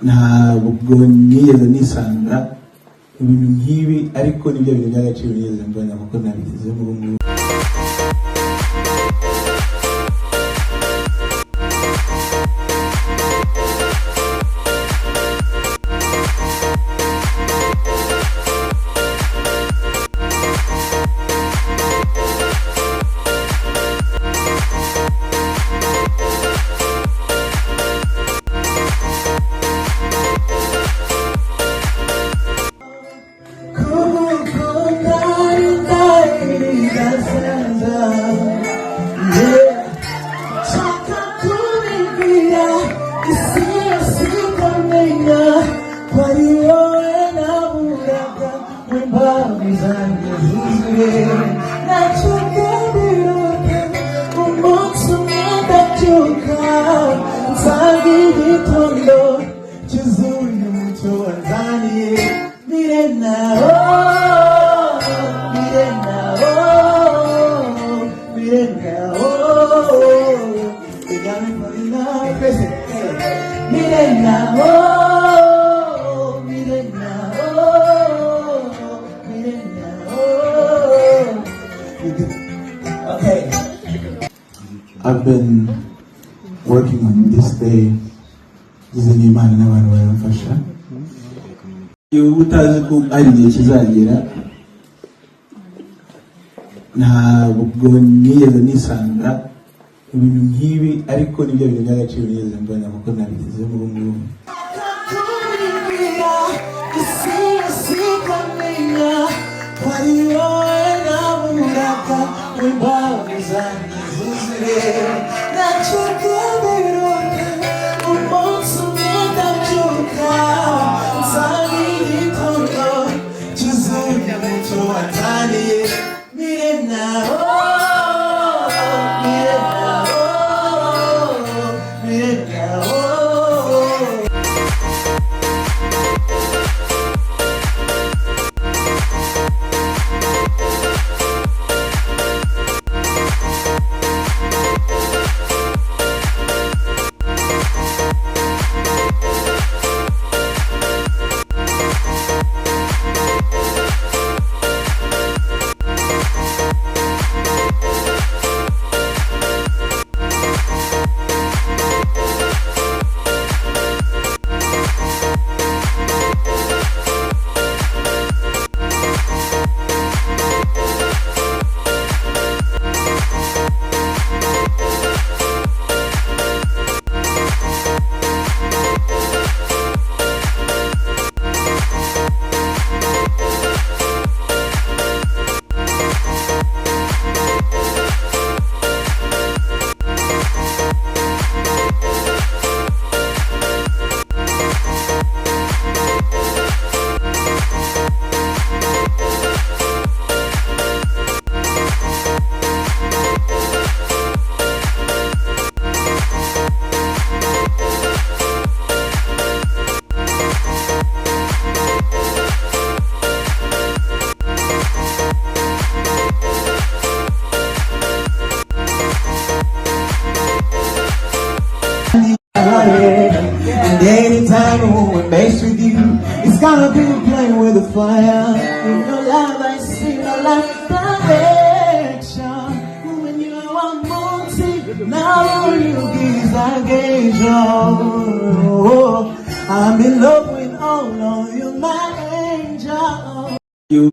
ntabwo nigeze nisanga ibintu nk'ibi, ariko nibyo bintu by'agaciro nigeze mbona kuko nabigezemo ubu ngubu. Okay. I've been working on this day. Izanye Imana n'abantu baramfasha. Iyo utazi ko ari igihe kizagera, ntabwo nigeze nisanga ibintu nk'ibi, ariko nibyo bintu by'agaciro nigeze mbona kuko nabigezemo ubu ngubu. And anytime we're faced with you, it's gonna be playing with the fire. In your love I see no life direction. When you are multi, now you disengagement. I'm in love with all of you, my angel. You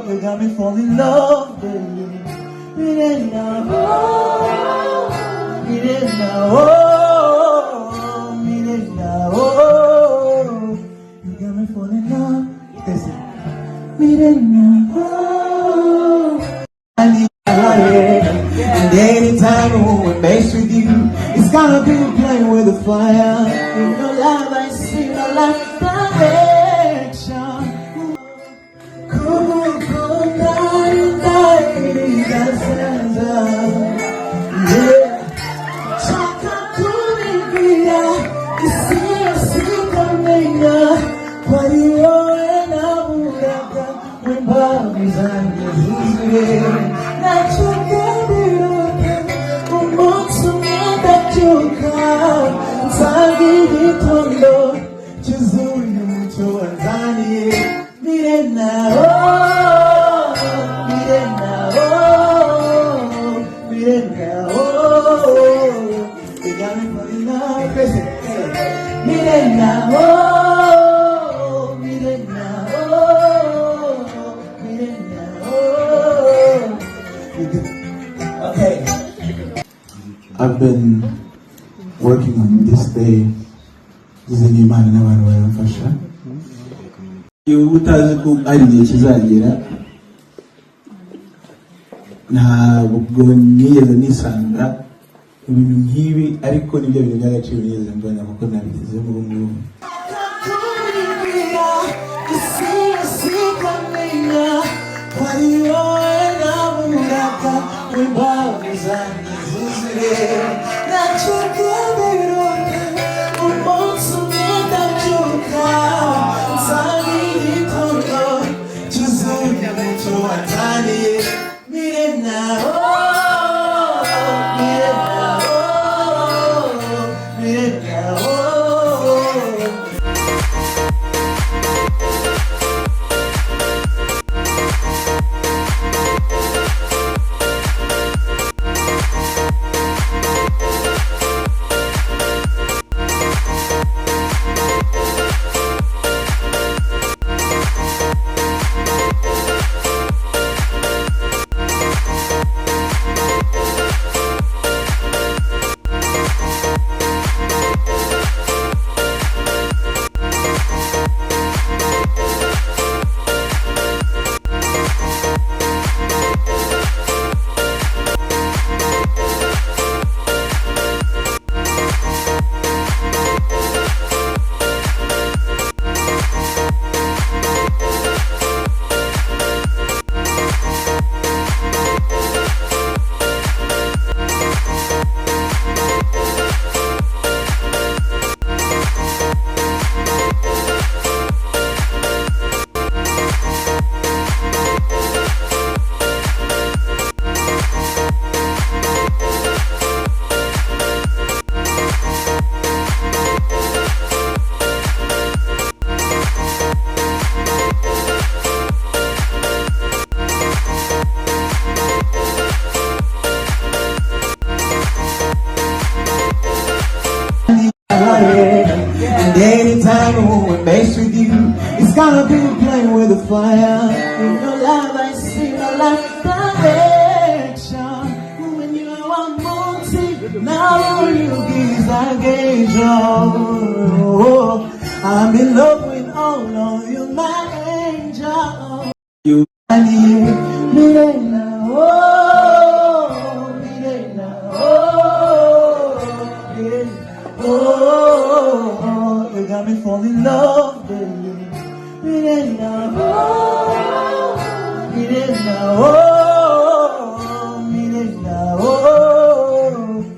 you got me falling in love, baby. You got me falling in love. And anytime we're faced with you, it's gonna be playing with the fire. In your love I see no life direction. Kwa hiyo na muda when bodies are zuzuye nachoka biroke umunsi umwe ndabyuka nsanga igitondo cyuzuye umucyo wanzaniye Mirena oh Mirena oh Mirena oh you got me falling out crazy Mirena oh Mirena oh Mirena oh okay I've been working on this day izanye Imana n'abantu baramfasha iyo utazi ko ari igihe kizagera ntabwo nigeze nisanga mu bintu nk'ibi ariko nibyo bintu by'agaciro nigeze mbona kuko nabigezemo ubu ngubu And anytime I'm messed with you, it's gonna be playing with the fire. In your life, I see my life direction. When you are multi, now you give oh, I'm in love with all of you, my angel. You I need Mirena, oh, Mirena, oh, Mirena, oh, you got me falling in love.